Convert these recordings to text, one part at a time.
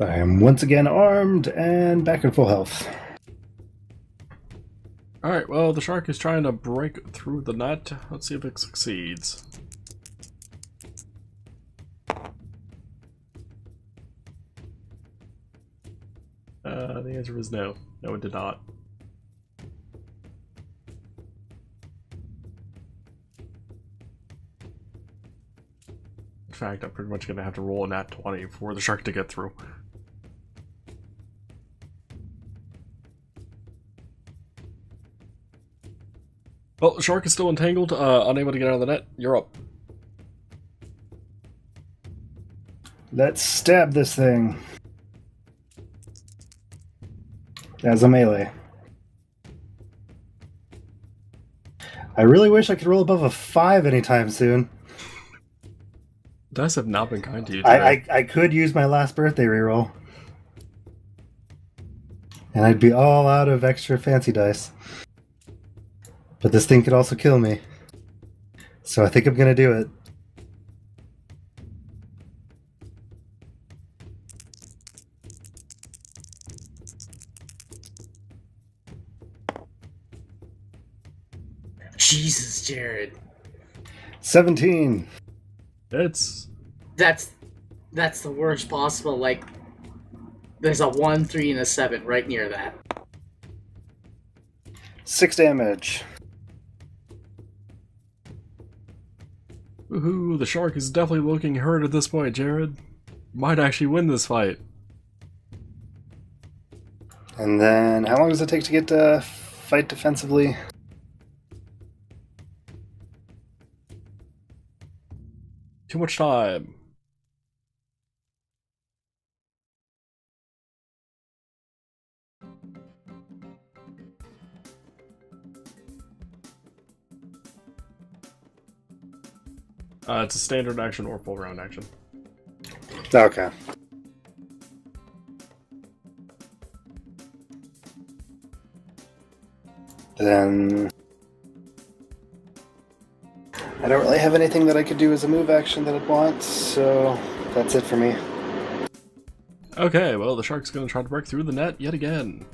I am once again armed and back in full health. Alright, well, the shark is trying to break through the net. Let's see if it succeeds. The answer is no. No, it did not. In fact, I'm pretty much going to have to roll a nat 20 for the shark to get through. Well, the shark is still entangled, unable to get out of the net. You're up. Let's stab this thing. As a melee. I really wish I could roll above a 5 anytime soon. Dice have not been kind to you today. I could use my last birthday reroll. And I'd be all out of extra fancy dice. But this thing could also kill me. So I think I'm gonna do it. Jesus, Jared. 17. It's... That's the worst possible. Like, there's a 1, 3, and a 7 right near that. 6 damage. Woohoo, the shark is definitely looking hurt at this point, Jared. Might actually win this fight. And then, how long does it take to get to fight defensively? Too much time. It's a standard action or full round action. Okay. Then... I don't really have anything that I could do as a move action that I'd want, so that's it for me. Okay, well, the shark's gonna try to break through the net yet again.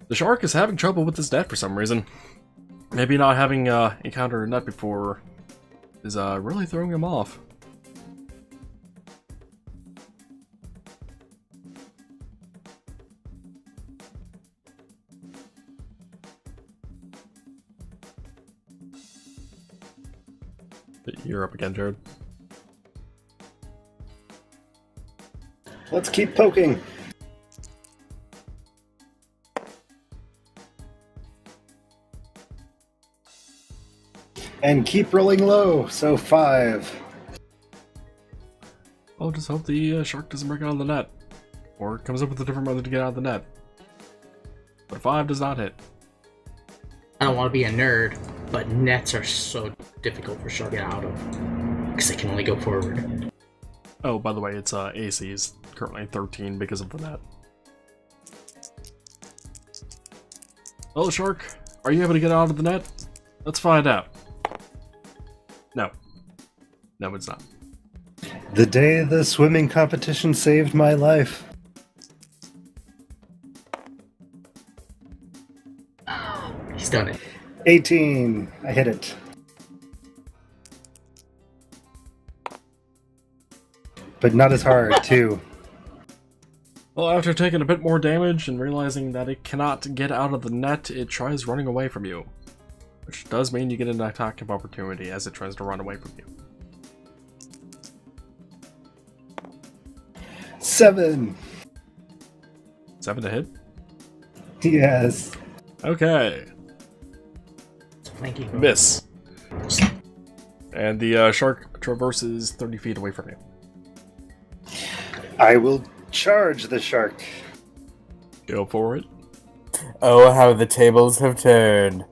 The shark is having trouble with this net for some reason. Maybe not having encountered a net before is really throwing him off. You're up again, Jared. Let's keep poking. And keep rolling low, so 5. I'll just hope the shark doesn't break out of the net. Or comes up with a different method to get out of the net. But 5 does not hit. I don't want to be a nerd, but nets are so difficult for shark to get out of. Because they can only go forward. Oh, by the way, its AC is currently 13 because of the net. Oh, shark, are you able to get out of the net? Let's find out. No. No, it's not. The day the swimming competition saved my life. He's done it. 18. I hit it. But not as hard, too. Well, after taking a bit more damage and realizing that it cannot get out of the net, it tries running away from you. Which does mean you get an attack of opportunity as it tries to run away from you. 7. 7 to hit? Yes. Okay. Miss. And the shark traverses 30 feet away from you. I will charge the shark. Go for it. Oh, how the tables have turned.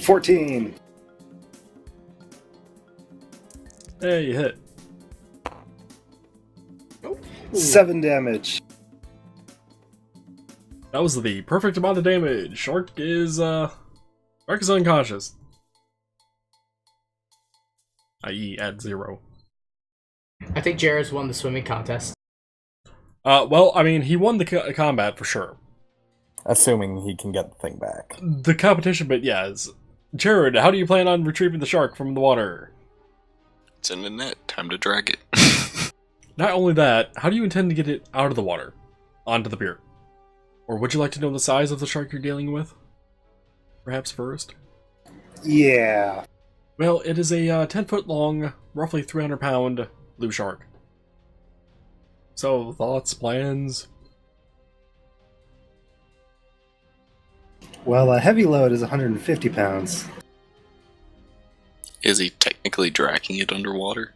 14. Hey, you hit. 7 damage. That was the perfect amount of damage. Shark is unconscious. I.e. at 0. I think Jared's won the swimming contest. Well, I mean, he won the combat for sure. Assuming he can get the thing back. The competition bit, yes. Jared, how do you plan on retrieving the shark from the water? It's in the net. Time to drag it. Not only that, how do you intend to get it out of the water? Onto the pier? Or would you like to know the size of the shark you're dealing with? Perhaps first? Yeah. Well, it is a 10-foot long, roughly 300-pound blue shark. So, thoughts, plans? Well, a heavy load is 150 pounds. Is he technically dragging it underwater?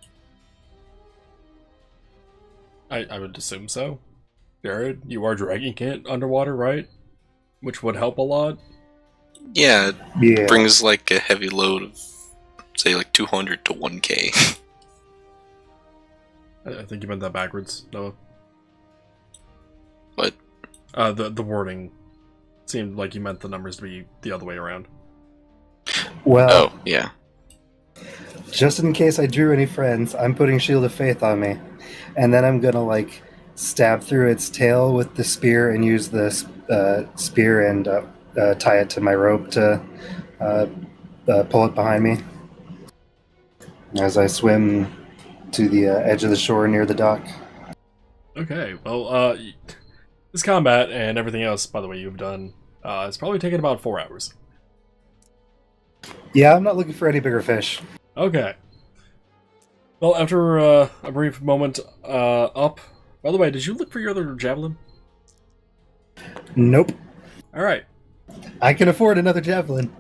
I would assume so. Jared, you are dragging it underwater, right? Which would help a lot. Yeah, it Yeah. brings like a heavy load of, say, like 200 to 1k. I think you meant that backwards, Noah. What? The wording seemed like you meant the numbers to be the other way around. Well, Oh, yeah. just in case I drew any friends, I'm putting Shield of Faith on me. And then I'm gonna, like, stab through its tail with the spear and use the spear and tie it to my rope to pull it behind me as I swim to the edge of the shore near the dock. Okay, well, this combat and everything else, by the way, you've done, it's probably taken about 4 hours. Yeah, I'm not looking for any bigger fish. Okay. Well, after a brief moment up... By the way, did you look for your other javelin? Nope. Alright. I can afford another javelin.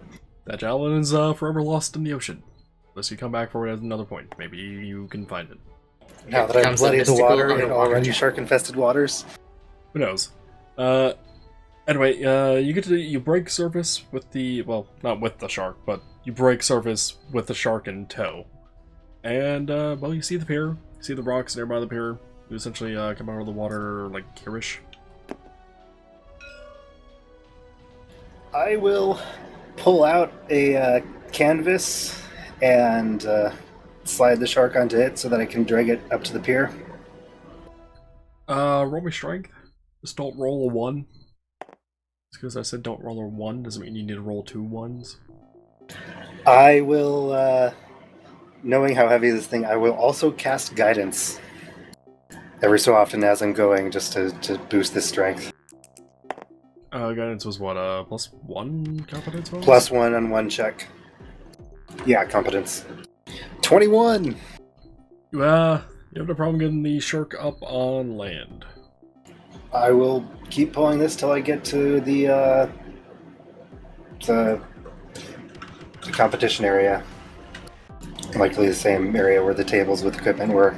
That javelin is forever lost in the ocean. Unless you come back for it at another point. Maybe you can find it. Now that I've Becomes a bloodied the mystical water in underwater already javelin. shark-infested waters. Who knows? Anyway, you break surface with the... Well, not with the shark, but you break surface with the shark in tow. And, well, you see the pier. You see the rocks nearby the pier. You essentially come out of the water, like, here-ish. I will pull out a canvas and slide the shark onto it so that I can drag it up to the pier. Roll me strength. Just don't roll a 1. Just because I said don't roll a 1 doesn't mean you need to roll 2 1s. I will, knowing how heavy this thing, I will also cast Guidance every so often as I'm going, just to boost this strength. Guidance was what, +1 competence bonus? +1 on 1 check. Yeah, competence. 21! You have no problem getting the shark up on land. I will keep pulling this till I get to the competition area. Likely the same area where the tables with equipment were.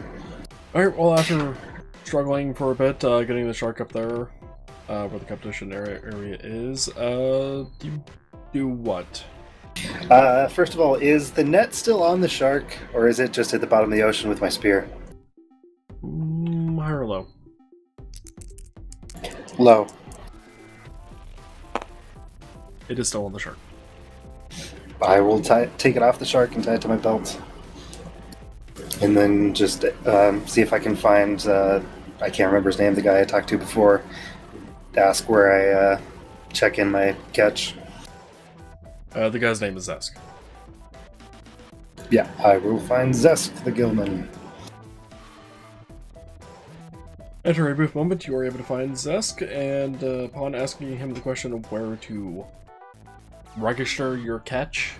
Alright, well, after struggling for a bit, getting the shark up there, where the competition area is, you do what? First of all, is the net still on the shark, or is it just at the bottom of the ocean with my spear? High or low? Low. It is still on the shark. I will take it off the shark and tie it to my belt. And then just see if I can find, I can't remember his name, the guy I talked to before, ask where I check in my catch. The guy's name is Zesk. Yeah, I will find Zesk, the Gilman. After a brief moment, you are able to find Zesk, and upon asking him the question of where to register your catch,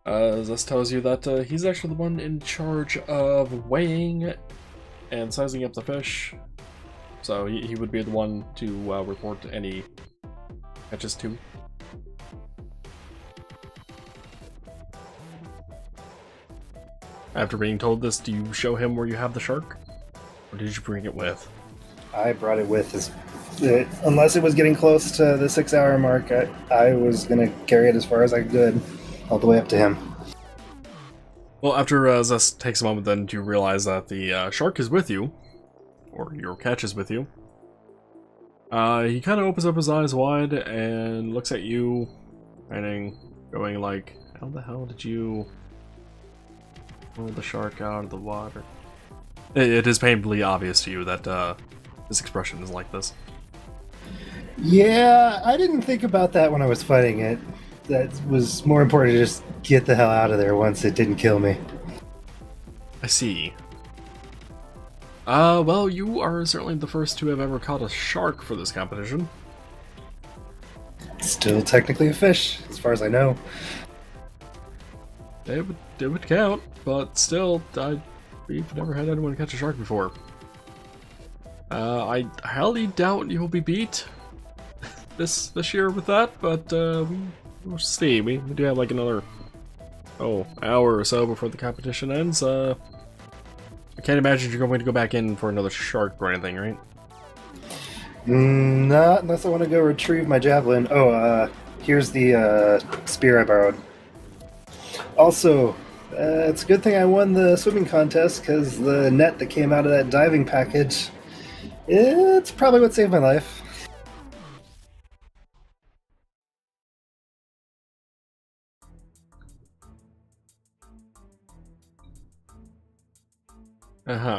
Zesk tells you that he's actually the one in charge of weighing and sizing up the fish. So he would be the one to report any catches to. After being told this, do you show him where you have the shark? Or did you bring it with? I brought it with as Unless it was getting close to the 6-hour mark, I was going to carry it as far as I could, all the way up to him. Well, after Zest takes a moment, then you realize that the shark is with you, or your catch is with you. He kind of opens up his eyes wide and looks at you, and going like, "How the hell did you pull the shark out of the water?" It is painfully obvious to you that his expression is like this. Yeah, I didn't think about that when I was fighting it. That was more important to just get the hell out of there once it didn't kill me. I see. Well, you are certainly the first to have ever caught a shark for this competition. Still technically a fish, as far as I know. It would count, but still, we've never had anyone catch a shark before. I highly doubt you will be beat this year with that, but we'll see. We do have like another hour or so before the competition ends. I can't imagine you're going to go back in for another shark or anything, right? Not unless I want to go retrieve my javelin. Here's the spear I borrowed. Also, it's a good thing I won the swimming contest, because the net that came out of that diving package, it's probably what saved my life.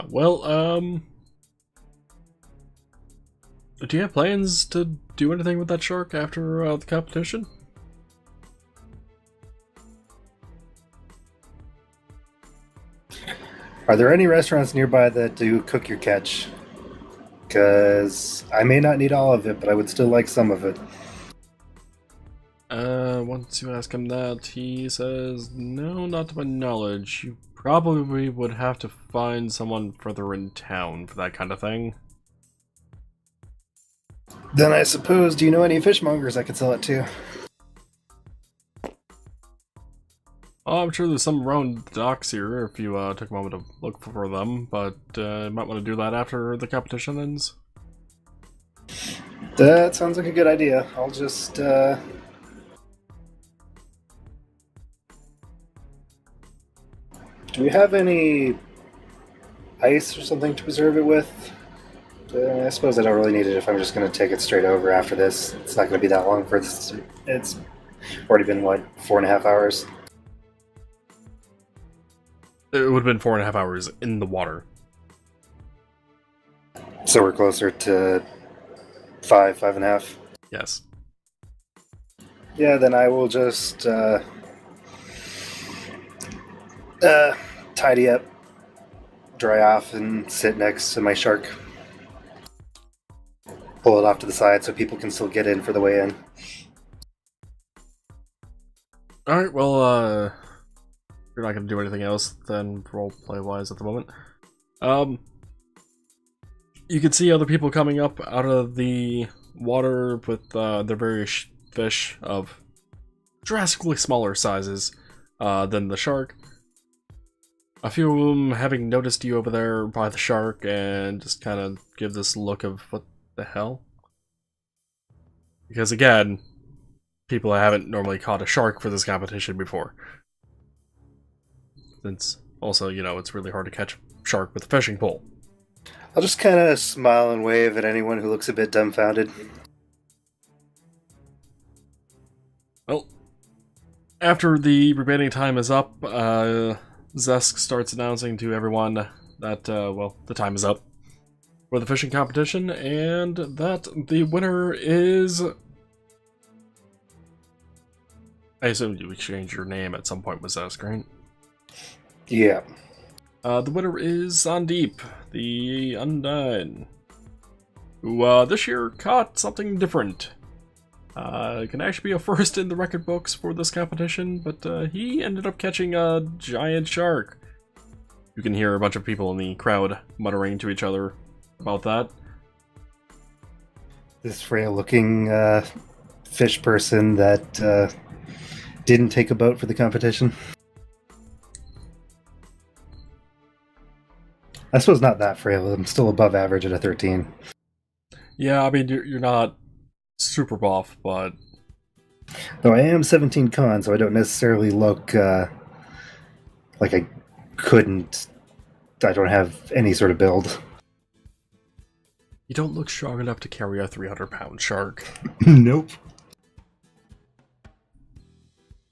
Well, do you have plans to do anything with that shark after the competition? Are there any restaurants nearby that do cook your catch? Because I may not need all of it, but I would still like some of it. Once you ask him that, he says, no, not to my knowledge. You probably would have to find someone further in town for that kind of thing. Then I suppose, do you know any fishmongers I could sell it to? Oh, I'm sure there's some around the docks here if you took a moment to look for them, but you might want to do that after the competition ends. That sounds like a good idea. I'll just, Do we have any ice or something to preserve it with? I suppose I don't really need it if I'm just going to take it straight over after this. It's not going to be that long for this. It's already been, 4.5 hours? It would have been 4.5 hours in the water. So we're closer to 5.5. Yes. Yeah, then I will just tidy up, dry off, and sit next to my shark. Pull it off to the side so people can still get in for the weigh-in. Alright, well, you're not going to do anything else then roleplay-wise at the moment. You can see other people coming up out of the water with their various fish of drastically smaller sizes than the shark. A few of them having noticed you over there by the shark and just kind of give this look of what the hell? Because again, people haven't normally caught a shark for this competition before. Since also, it's really hard to catch a shark with a fishing pole. I'll just kind of smile and wave at anyone who looks a bit dumbfounded. Well, after the remaining time is up, Zesk starts announcing to everyone that, the time is up for the fishing competition, and that the winner is... I assume you exchanged your name at some point with Zesk, right? Yeah. The winner is Saandip, the Undine, who this year caught something different. It can actually be a first in the record books for this competition, but he ended up catching a giant shark. You can hear a bunch of people in the crowd muttering to each other about that. This frail-looking fish person that didn't take a boat for the competition. I suppose not that frail. I'm still above average at a 13. Yeah, I mean, you're not super buff, but Though I am 17 con, so I don't necessarily look like I couldn't. I don't have any sort of build. you don't look strong enough to carry a 300-pound shark. Nope.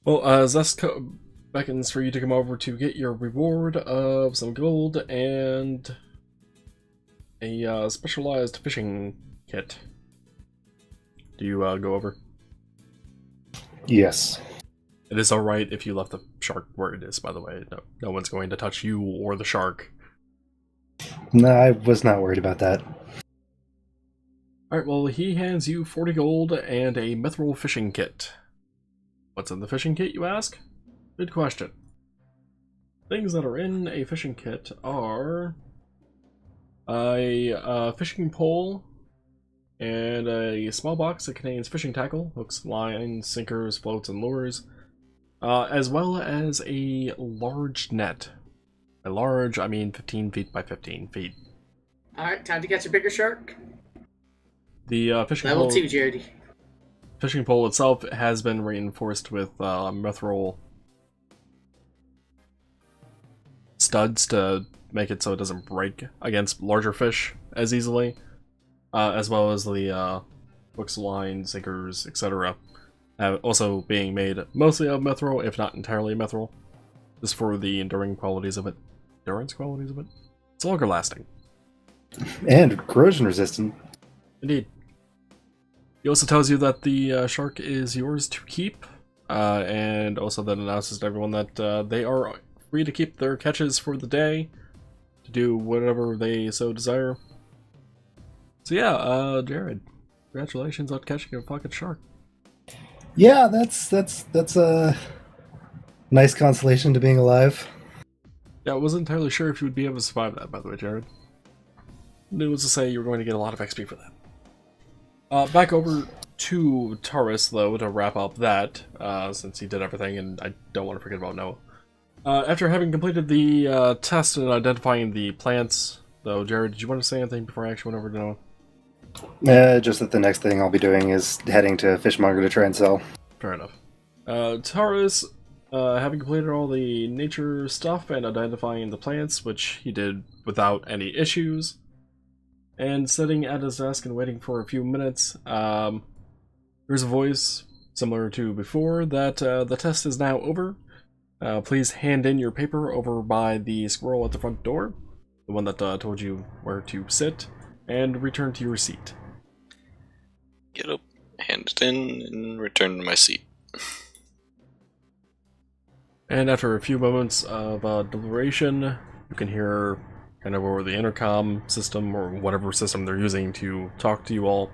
Well, Zesk beckons for you to come over to get your reward of some gold and a specialized fishing kit. Do you go over? Yes. It is alright if you left the shark where it is, by the way. No one's going to touch you or the shark. No, I was not worried about that. Alright, well, he hands you 40 gold and a mithril fishing kit. What's in the fishing kit, you ask? Good question. Things that are in a fishing kit are a fishing pole and a small box that contains fishing tackle, hooks, lines, sinkers, floats, and lures, as well as a large net. By large, I mean 15 feet by 15 feet. Alright, time to catch a bigger shark. The fishing Level pole, 2, Jaredy. fishing pole itself has been reinforced with mithril studs to make it so it doesn't break against larger fish as easily, as well as the hooks, lines, sinkers, etc. Also being made mostly of mithril, if not entirely mithril, just for the enduring qualities of it. Endurance qualities of it? It's longer lasting. And corrosion resistant. Indeed. He also tells you that the shark is yours to keep, and also then announces to everyone that they are free to keep their catches for the day, to do whatever they so desire. So yeah, Jared, congratulations on catching a fucking shark. Yeah, that's a nice consolation to being alive. Yeah, I wasn't entirely sure if you would be able to survive that, by the way, Jared. Needless to say, you were going to get a lot of XP for that. Back over to Tarus, though, to wrap up that, since he did everything, and I don't want to forget about Noah. After having completed the test and identifying the plants, though, Jared, did you want to say anything before I actually went over to Noah? Just that the next thing I'll be doing is heading to Fishmonger to try and sell. Fair enough. Tarus, having completed all the nature stuff and identifying the plants, which he did without any issues, and sitting at his desk and waiting for a few minutes, here's a voice, similar to before, that the test is now over. Please hand in your paper over by the squirrel at the front door, the one that told you where to sit, and return to your seat. Get up, hand it in, and return to my seat. And after a few moments of deliberation, you can hear kind of over the intercom system, or whatever system they're using to talk to you all.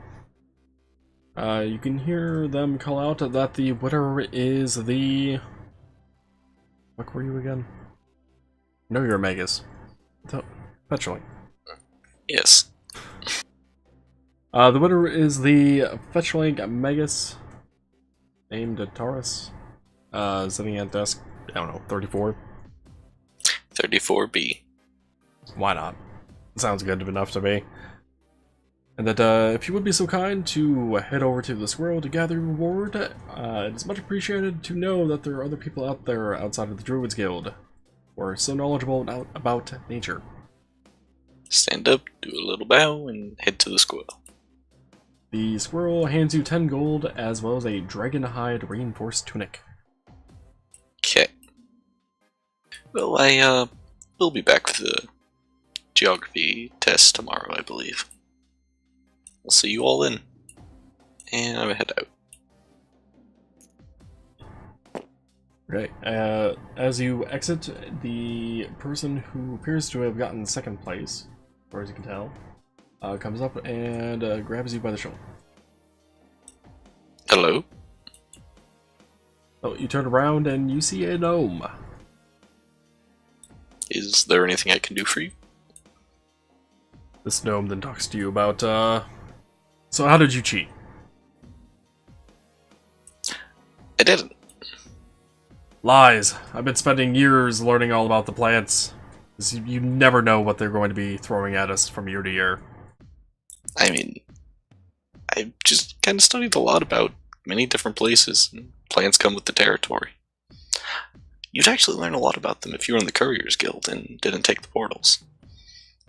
You can hear them call out that the winner is the... What were you again? No, you're a Magus. Fetchling. Yes. The winner is the Fetchling Magus, named Tarus, sitting at desk, I don't know, 34? 34B. Why not? Sounds good enough to me. And that if you would be so kind to head over to the squirrel to gather your reward, it is much appreciated to know that there are other people out there outside of the Druids Guild who are so knowledgeable about nature. Stand up, do a little bow, and head to the squirrel. The squirrel hands you 10 gold as well as a dragon hide reinforced tunic. Okay. Well, I will be back for the geography test tomorrow, I believe. I'll see you all in. And I'm gonna head out. Right. As you exit, the person who appears to have gotten second place, as far as you can tell, comes up and grabs you by the shoulder. Hello? Oh, you turn around and you see a gnome. Is there anything I can do for you? This gnome then talks to you about, so how did you cheat? I didn't. Lies. I've been spending years learning all about the plants. You never know what they're going to be throwing at us from year to year. I mean, I just kind of studied a lot about many different places, and plants come with the territory. You'd actually learn a lot about them if you were in the Couriers Guild and didn't take the portals.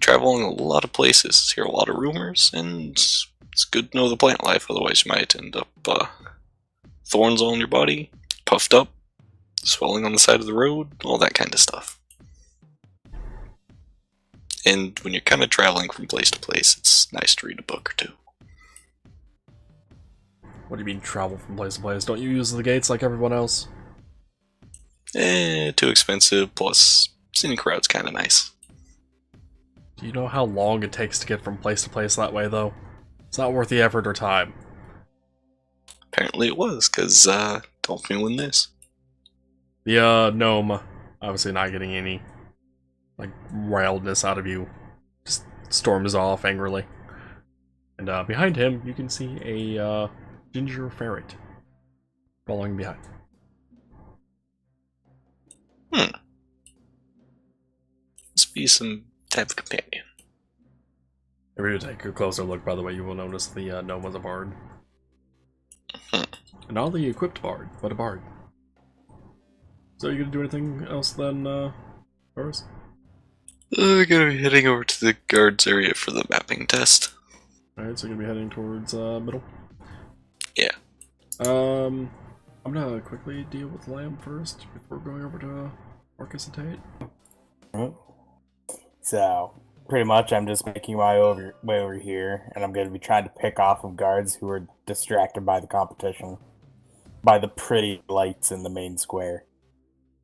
Traveling a lot of places, hear a lot of rumors, and it's good to know the plant life, otherwise you might end up thorns on your body, puffed up, swelling on the side of the road, all that kind of stuff. And when you're kind of traveling from place to place, it's nice to read a book or two. What do you mean travel from place to place? Don't you use the gates like everyone else? Too expensive, plus seeing crowd's kind of nice. Do you know how long it takes to get from place to place that way, though? It's not worth the effort or time. Apparently it was, because don't me win this. The gnome, obviously not getting any, like, wildness out of you, just storms off angrily. And behind him, you can see a ginger ferret following behind. Must be some type of companion. If you take a closer look, by the way, you will notice the gnome was a bard. And not only equipped bard, but a bard. So are you gonna do anything else then, Tarus? I'm gonna be heading over to the guards area for the mapping test. Alright, so you're gonna be heading towards middle? Yeah. I'm gonna quickly deal with Lamb first before going over to Marcus and Tate. Alright. So, pretty much I'm just making my way over here, and I'm going to be trying to pick off of guards who are distracted by the competition. By the pretty lights in the main square.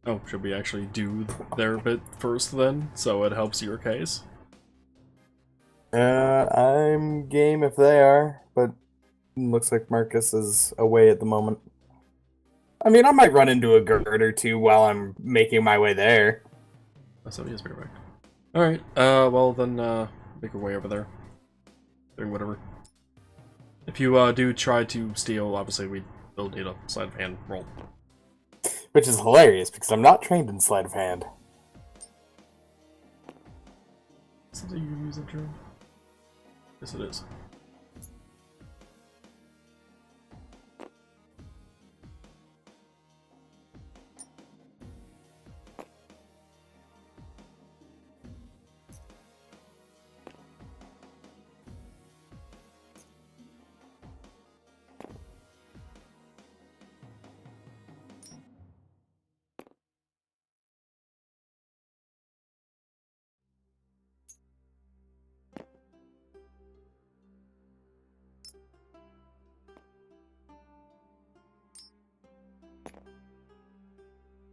Oh, should we actually do their bit first then, so it helps your case? I'm game if they are, but looks like Marcus is away at the moment. I mean, I might run into a guard or two while I'm making my way there. So he is perfect. Alright, well then, make your way over there. Doing whatever. If you, do try to steal, obviously we will need a sleight of hand roll. Which is hilarious, because I'm not trained in sleight of hand. Something you use that drone? Yes it is.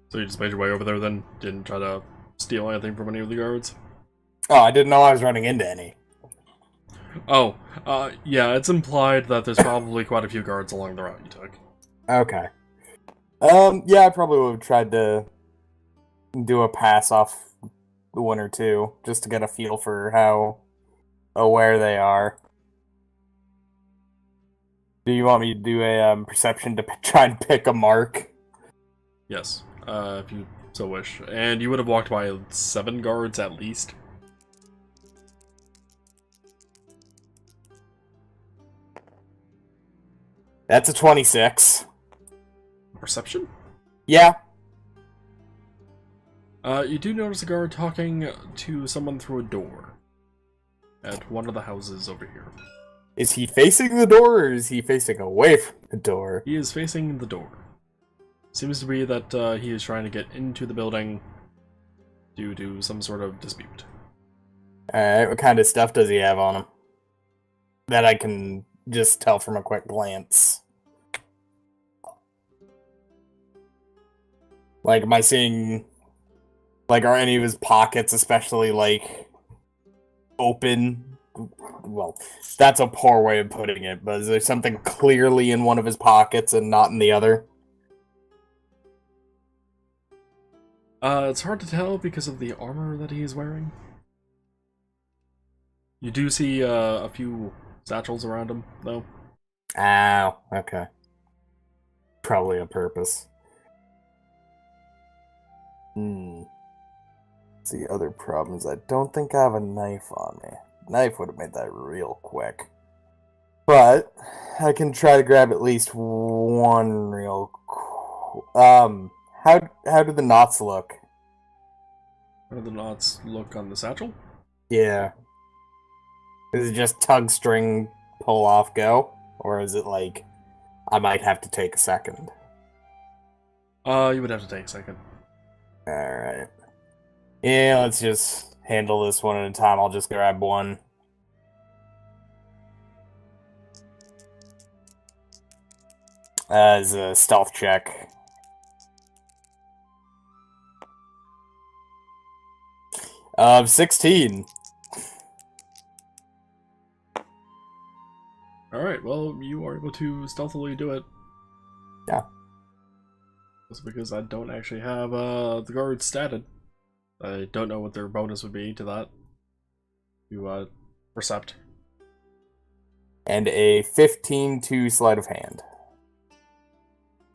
So you just made your way over there then? Didn't try to steal anything from any of the guards? Oh, I didn't know I was running into any. Oh, yeah, it's implied that there's probably quite a few guards along the route you took. Okay. Yeah, I probably would have tried to do a pass off the one or two, just to get a feel for how aware they are. Do you want me to do a perception to try and pick a mark? Yes, if you so wish. And you would have walked by 7 guards at least. That's a 26. Perception? Yeah. You do notice a guard talking to someone through a door at one of the houses over here. Is he facing the door, or is he facing away from the door? He is facing the door. Seems to be that he is trying to get into the building due to some sort of dispute. Alright, what kind of stuff does he have on him? That I can just tell from a quick glance. Like, am I seeing... Like, are any of his pockets especially, like, open? Well, that's a poor way of putting it, but is there something clearly in one of his pockets and not in the other? It's hard to tell because of the armor that he's wearing. You do see a few satchels around him, though. Ow, okay. Probably a purpose. See, other problems. I don't think I have a knife on me. Knife would have made that real quick. But I can try to grab at least one real. How do the knots look? How do the knots look on the satchel? Yeah. Is it just tug string, pull off, go? Or is it like I might have to take a second? You would have to take a second. Alright. Yeah, let's just handle this one at a time. I'll just grab one. As a stealth check. Of 16. Alright, well, you are able to stealthily do it. Yeah. That's because I don't actually have the guards statted. I don't know what their bonus would be to that. To percept. And a 15 to sleight of hand.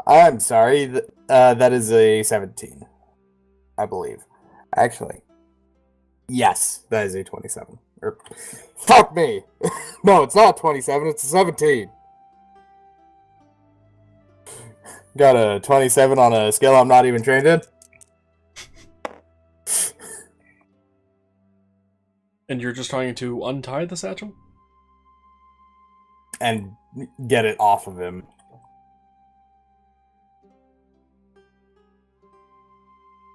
I'm sorry, that is a 17. I believe. Actually. Yes, that is a 27. Fuck me! No, it's not 27, it's a 17. Got a 27 on a skill I'm not even trained in. And you're just trying to untie the satchel? And get it off of him.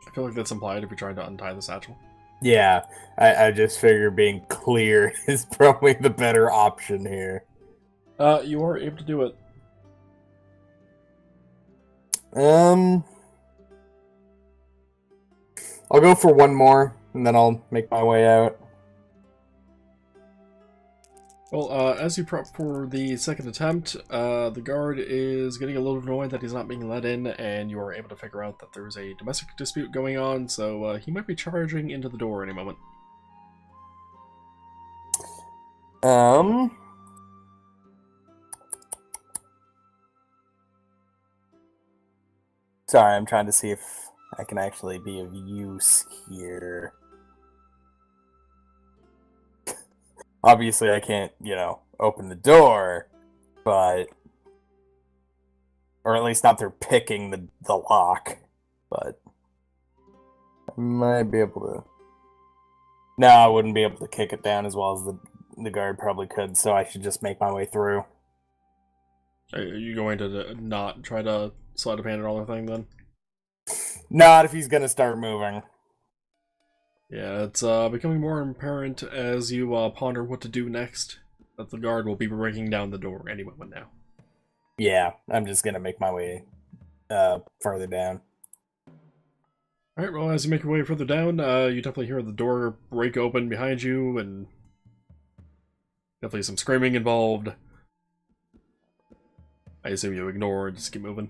I feel like that's implied if you're trying to untie the satchel. Yeah, I just figure being clear is probably the better option here. You are able to do it. I'll go for one more, and then I'll make my way out. Well, as you prep for the second attempt, the guard is getting a little annoyed that he's not being let in, and you are able to figure out that there's a domestic dispute going on, so he might be charging into the door any moment. Sorry, I'm trying to see if I can actually be of use here. Obviously, I can't, open the door, but... Or at least not through picking the lock, but... I might be able to... No, I wouldn't be able to kick it down as well as the guard probably could, so I should just make my way through. Are you going to not try to sleight of hand and all the thing, then? Not if he's gonna start moving. Yeah, it's becoming more apparent as you ponder what to do next, that the guard will be breaking down the door any moment now. Yeah, I'm just gonna make my way further down. Alright, well, as you make your way further down, you definitely hear the door break open behind you, and definitely some screaming involved. I assume you ignore and just keep moving.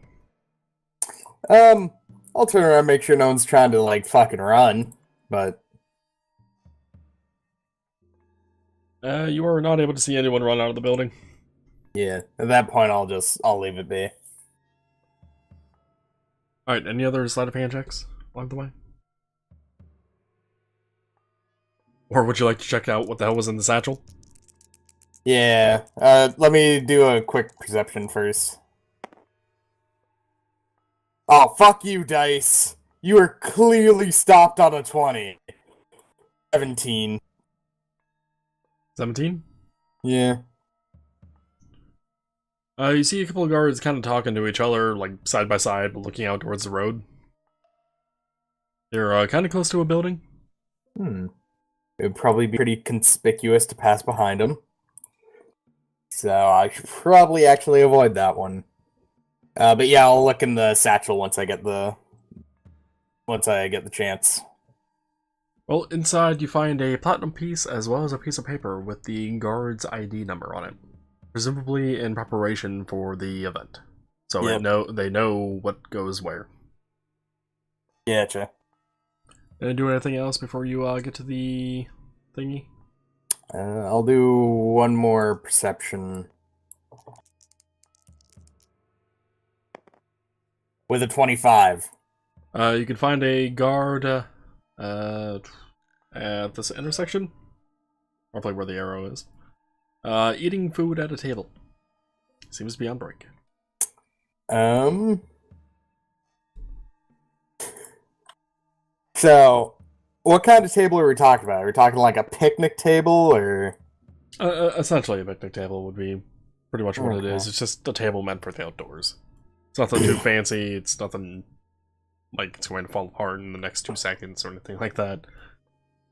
I'll turn around and make sure no one's trying to, fucking run, but... You are not able to see anyone run out of the building. Yeah, at that point I'll leave it be. Alright, any other sleight of hand checks along the way? Or would you like to check out what the hell was in the satchel? Yeah, let me do a quick perception first. Oh, fuck you, dice! You are clearly stopped on a 20. 17. 17? Yeah. You see a couple of guards kind of talking to each other, side by side, but looking out towards the road. They're kind of close to a building. It would probably be pretty conspicuous to pass behind them. So I should probably actually avoid that one. But yeah, I'll look in the satchel once I get the chance. Well, inside you find a platinum piece as well as a piece of paper with the guard's ID number on it, presumably in preparation for the event. So Yep. they know what goes where. Gotcha. Gonna do anything else before you get to the thingy? I'll do one more perception. With a 25. You can find a guard at this intersection, roughly where the arrow is. Eating food at a table. Seems to be on break. So, what kind of table are we talking about? Are we talking like a picnic table, or? Essentially, a picnic table would be pretty much what it is. It's just a table meant for the outdoors. It's nothing too fancy. It's nothing like it's going to fall apart in the next 2 seconds or anything like that.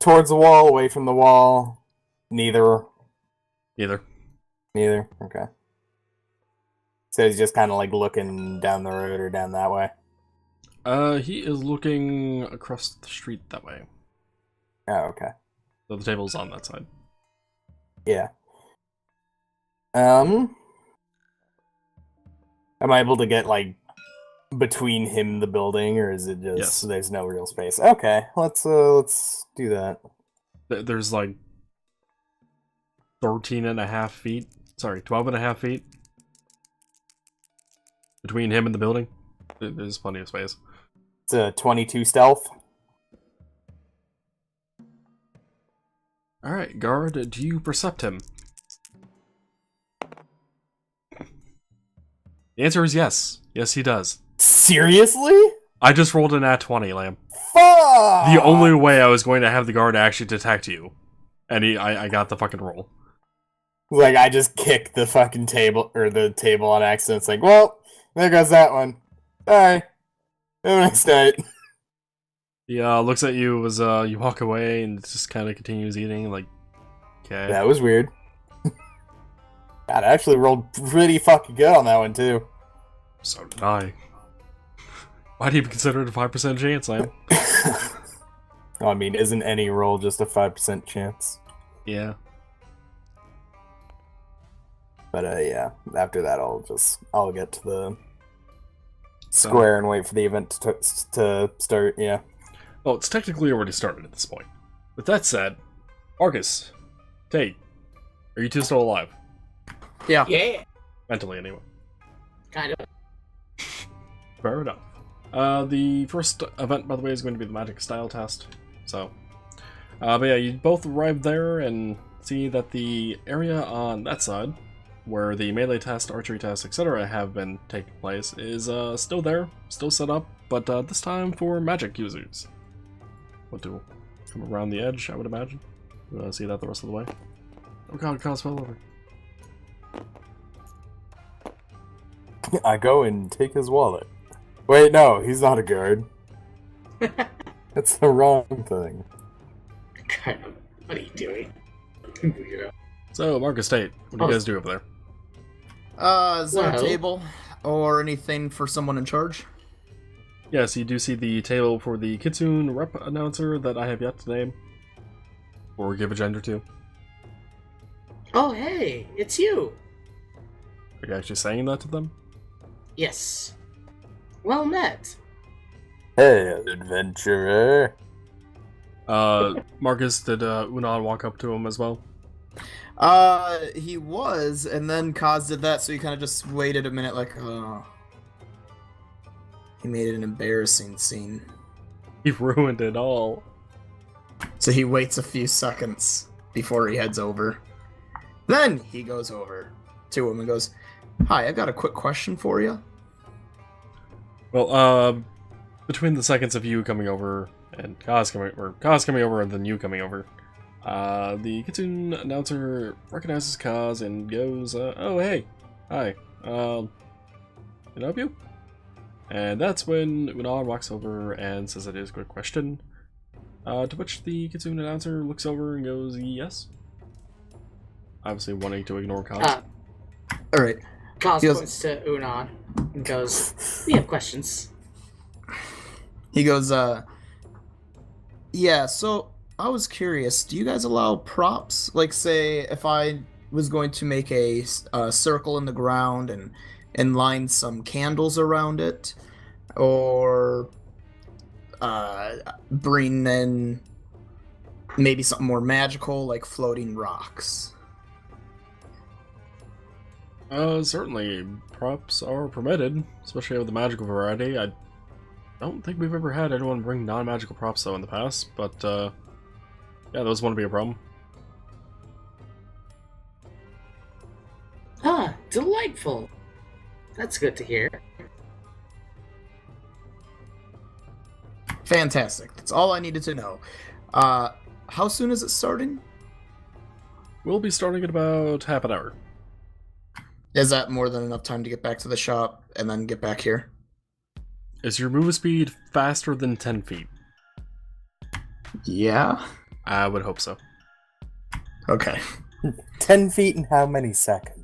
Towards the wall, away from the wall? Neither. Either. Neither? Okay. So he's just kind of like looking down the road or down that way? He is looking across the street that way. Oh, okay. So the table's on that side. Yeah. Am I able to get, like, between him and the building, or is it just Yes. there's no real space? Okay, let's do that. There's like 13.5 feet. Sorry, 12.5 feet between him and the building. There's plenty of space. It's a 22 stealth. Alright, guard, do you percept him? The answer is yes. Yes, he does. Seriously? I just rolled an nat 20, Lamb. Fuck! The only way I was going to have the guard actually detect you. And I got the fucking roll. Like, I just kicked the fucking table, or the table on accident. It's like, well, there goes that one. Bye. Have a nice night. He looks at you as you walk away and just kind of continues eating, like, okay. That was weird. God, I actually rolled pretty fucking good on that one, too. So did I. Why do you even consider it a 5% chance, Lamb? I mean, isn't any roll just a 5% chance? Yeah. But, yeah, after that, I'll get to the square and wait for the event to start, yeah. Well, it's technically already started at this point. With that said, Marcus, Tate, are you two still alive? Yeah. Mentally, anyway. Kind of. Fair enough. The first event, by the way, is going to be the magic style test. So, but yeah, you both arrive there and see that the area on that side, where the melee test, archery test, etc. have been taking place, is still there, still set up, but this time for magic users. What to come around the edge, I would imagine. See that the rest of the way. Oh god, Kyle fell over. I go and take his wallet. Wait, no, he's not a guard. That's the wrong thing. Kind of. What are you doing? So, Marcus Tate, what do you guys do over there? Is there Well. a table or anything for someone in charge? Yes, you do see the table for the Kitsune rep announcer that I have yet to name. Or give a gender to. Oh, hey, it's you. Are you actually saying that to them? Yes. Well met. Hey, adventurer. Marcus, did Unaan walk up to him as well? He was, and then Kaz did that, so he kind of just waited a minute like, oh. He made it an embarrassing scene. He ruined it all. So he waits a few seconds before he heads over. Then he goes over to him and goes, "Hi, I've got a quick question for you." Well, between the seconds of you coming over and Kaz coming over and then you coming over, the Kitsune announcer recognizes Kaz and goes, "Oh hey, hi, can I help you?" And that's when Unaan walks over and says it is a quick question. To which the Kitsune announcer looks over and goes, "Yes." Obviously wanting to ignore Kaz. Alright. Kaz He goes- points to Unaan and goes, "We have questions." He goes, yeah, so I was curious, do you guys allow props? Like, say, if I was going to make a circle in the ground and line some candles around it, or bring in maybe something more magical, like floating rocks. Certainly, props are permitted, especially with the magical variety. I don't think we've ever had anyone bring non-magical props, though, in the past, but, yeah, those wouldn't be a problem. Delightful. That's good to hear. Fantastic. That's all I needed to know. How soon is it starting? We'll be starting in about half an hour. Is that more than enough time to get back to the shop and then get back here? Is your move speed faster than 10 feet? Yeah. I would hope so. Okay. 10 feet in how many seconds?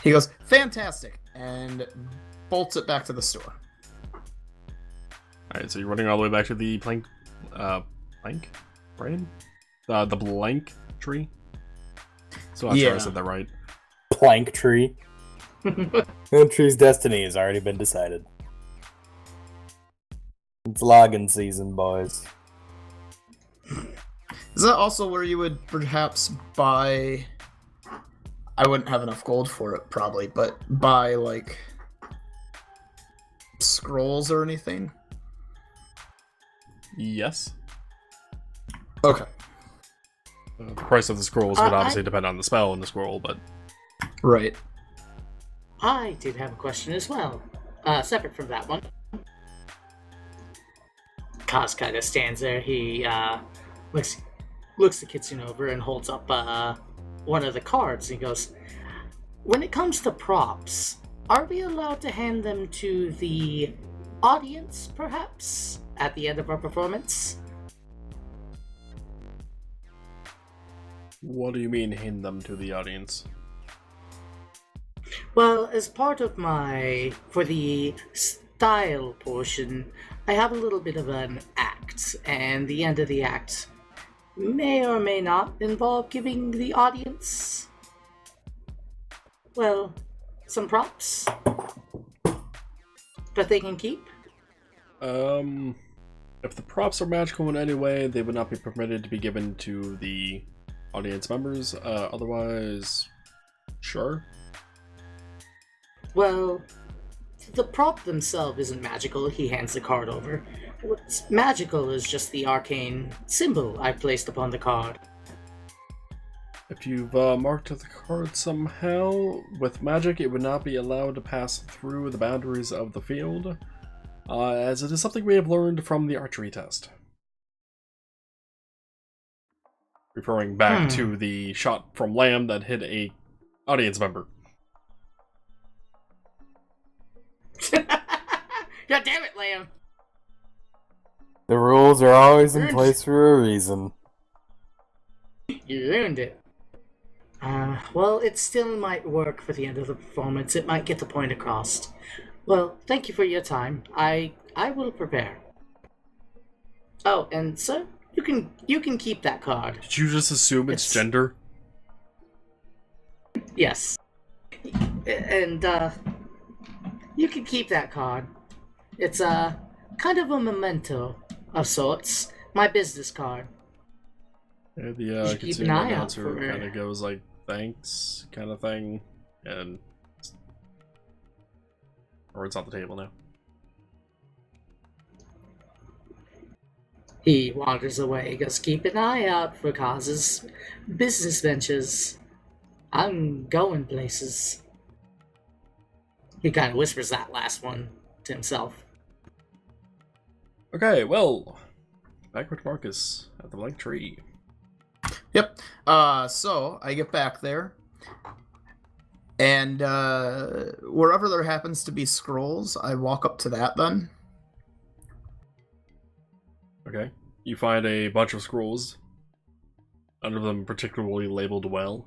He goes, fantastic, and bolts it back to the store. Alright, so you're running all the way back to the plank... plank? Brain? The blank tree? So I'm sure I said that right. Plank tree. That tree's destiny has already been decided. It's logging season, boys. Is that also where you would perhaps buy... I wouldn't have enough gold for it, probably, but buy, like, scrolls or anything? Yes. Okay. The price of the scrolls would obviously depend on the spell in the scroll, but... Right. I did have a question as well, separate from that one. Kaz kind of stands there. He looks the kitsune over and holds up one of the cards. He goes, "When it comes to props, are we allowed to hand them to the audience, perhaps, at the end of our performance?" What do you mean, hand them to the audience? Well, as part of for the style portion, I have a little bit of an act, and the end of the act may or may not involve giving the audience, well, some props that they can keep. If the props are magical in any way, they would not be permitted to be given to the audience members. Otherwise, sure. Well, the prop themselves isn't magical. He hands the card over. What's magical is just the arcane symbol I placed upon the card. If you've marked the card somehow with magic, it would not be allowed to pass through the boundaries of the field, as it is something we have learned from the archery test. Referring back to the shot from Lamb that hit a audience member. God damn it, Lamb! The rules are always in place for a reason. You ruined it. Well, it still might work for the end of the performance. It might get the point across. Well, thank you for your time. I will prepare. Oh, and sir, you can keep that card. Did you just assume it's gender? Yes. And you can keep that card. It's kind of a memento of sorts. My business card. Yeah, You the should keep Kitsune an eye out announcer for her. kind of goes like, thanks, kind of thing, and... Or it's on the table now. He wanders away. He goes, keep an eye out for Kaz's business ventures. I'm going places. He kind of whispers that last one to himself. Okay, well, back with Marcus at the blank tree. Yep. So I get back there, and wherever there happens to be scrolls, I walk up to that then. Okay, you find a bunch of scrolls, none of them particularly labeled well.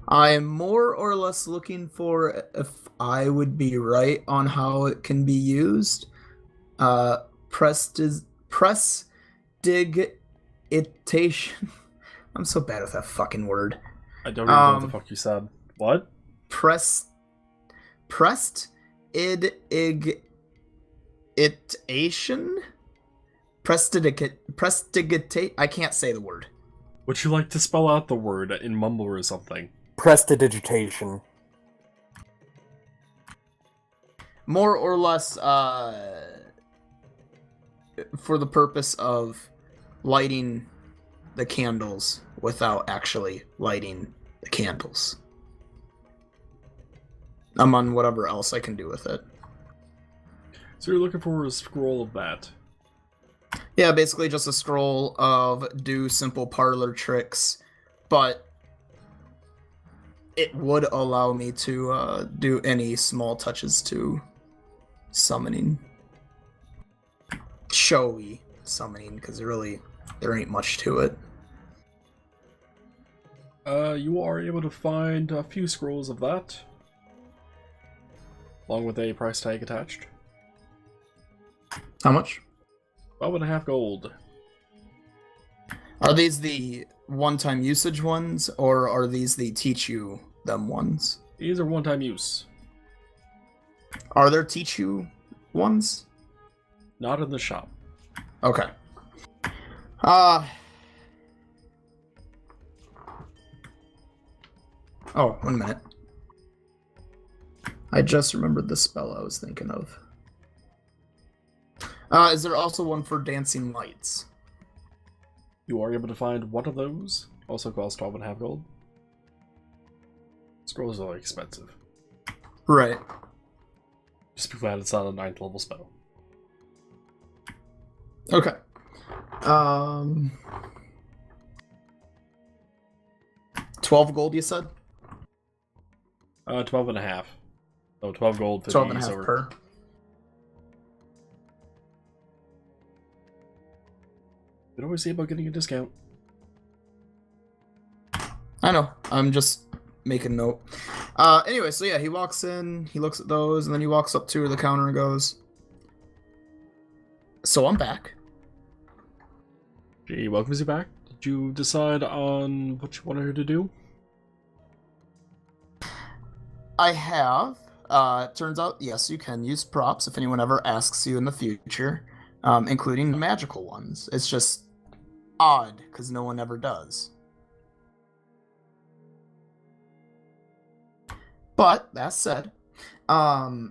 I am more or less looking for if I would be right on how it can be used. Prestidigitation. I'm so bad with that fucking word. I don't even know what the fuck you said. What? Prestidigitate. I can't say the word. Would you like to spell out the word in mumble or something? Prestidigitation. More or less, for the purpose of lighting the candles without actually lighting the candles. I'm on whatever else I can do with it. So you're looking for a scroll of that. Yeah, basically just a scroll of do simple parlor tricks, but it would allow me to do any small touches to summoning. Showy summoning, because really there ain't much to it. You are able to find a few scrolls of that, along with a price tag attached. How much? 12.5 gold. Are these the one-time usage ones, or are these the teach you them ones? These are one-time use. Are there teach you ones? Not in the shop. Okay. Oh, 1 minute. I just remembered the spell I was thinking of. Is there also one for dancing lights? You are able to find one of those. Also costs 12.5 gold. Scrolls are expensive. Right. Just be glad it's not a 9th level spell. Okay. 12 gold, you said? 12.5. So 12 gold, 50 12 and a half silver. per. You can always see about getting a discount. I know. I'm just making note. Anyway, so yeah, he walks in, he looks at those, and then he walks up to the counter and goes, "So I'm back." She welcomes you back. Did you decide on what you wanted her to do? I have. Turns out, yes, you can use props if anyone ever asks you in the future, including magical ones. It's just odd, because no one ever does. But, that said, I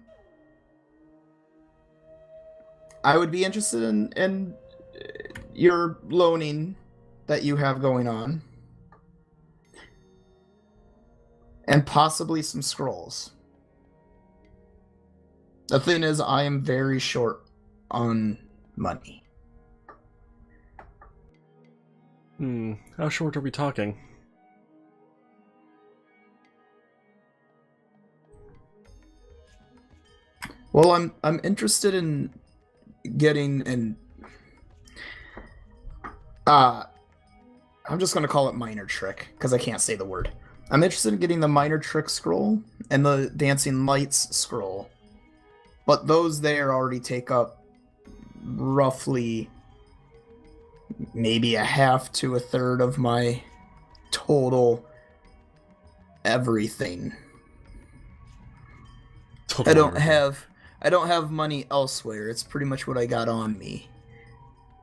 would be interested in your loaning that you have going on. And possibly some scrolls. The thing is, I am very short on money. How short are we talking? Well, I'm interested in getting an I'm just gonna call it minor trick, because I can't say the word. I'm interested in getting the minor trick scroll and the dancing lights scroll. But those there already take up roughly maybe a half to a third of my total everything. I don't have money elsewhere. It's pretty much what I got on me.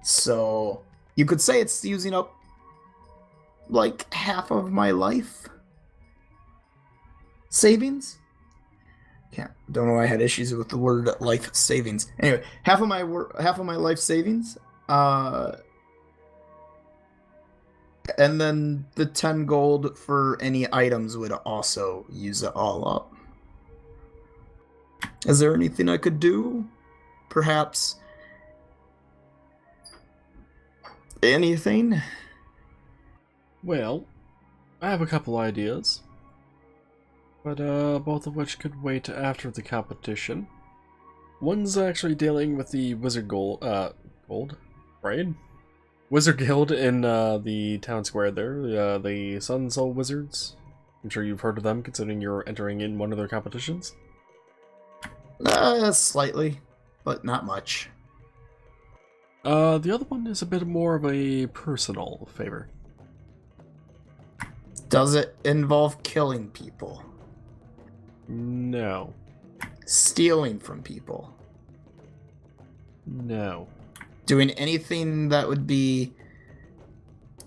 So you could say it's using up like half of my life savings. Don't know why I had issues with the word life savings. Anyway, half of my life savings, and then the 10 gold for any items would also use it all up. Is there anything I could do? Perhaps anything? Well, I have a couple ideas. But both of which could wait after the competition. One's actually dealing with the Wizard Wizard Guild in the town square there, the Sun Soul Wizards. I'm sure you've heard of them, considering you're entering in one of their competitions. Slightly, but not much. The other one is a bit more of a personal favor. Does it involve killing people? No. Stealing from people? No. Doing anything that would be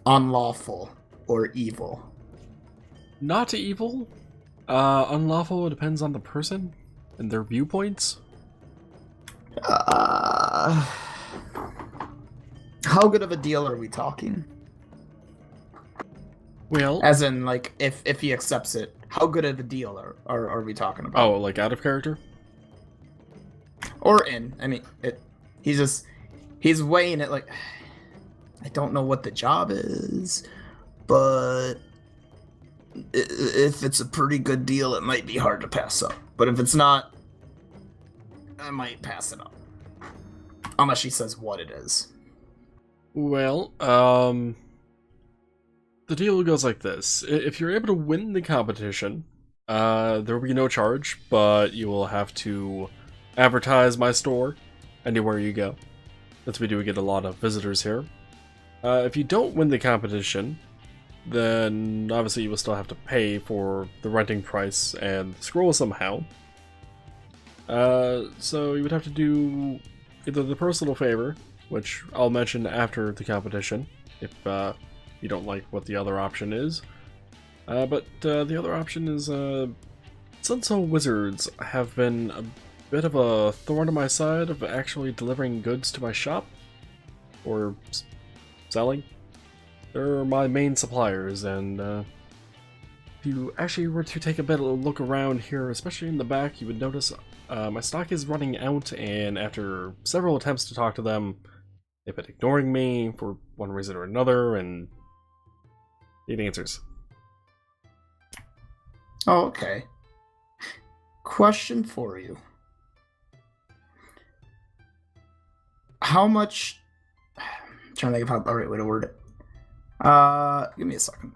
unlawful or evil? Not evil. Unlawful, it depends on the person and their viewpoints. How good of a deal are we talking? Well, As in, like, if he accepts it, how good of a deal are we talking about? oh, like out of character? Or in. I mean, he's weighing it like, I don't know what the job is, but if it's a pretty good deal, it might be hard to pass up. But if it's not, I might pass it up. Unless she says what it is. Well, the deal goes like this. If you're able to win the competition, there will be no charge, but you will have to advertise my store anywhere you go, since we do get a lot of visitors here. If you don't win the competition, then obviously you will still have to pay for the renting price and the scroll somehow. So you would have to do either the personal favor, which I'll mention after the competition, if you don't like what the other option is. But the other option is Sunso Wizards have been a bit of a thorn in my side of actually delivering goods to my shop, or selling. They're my main suppliers, and if you actually were to take a bit of a look around here, especially in the back, you would notice my stock is running out, and after several attempts to talk to them, they've been ignoring me for one reason or another, and need answers. Oh, okay. Question for you. How much... I'm trying to think of how the right way to word it. Give me a second.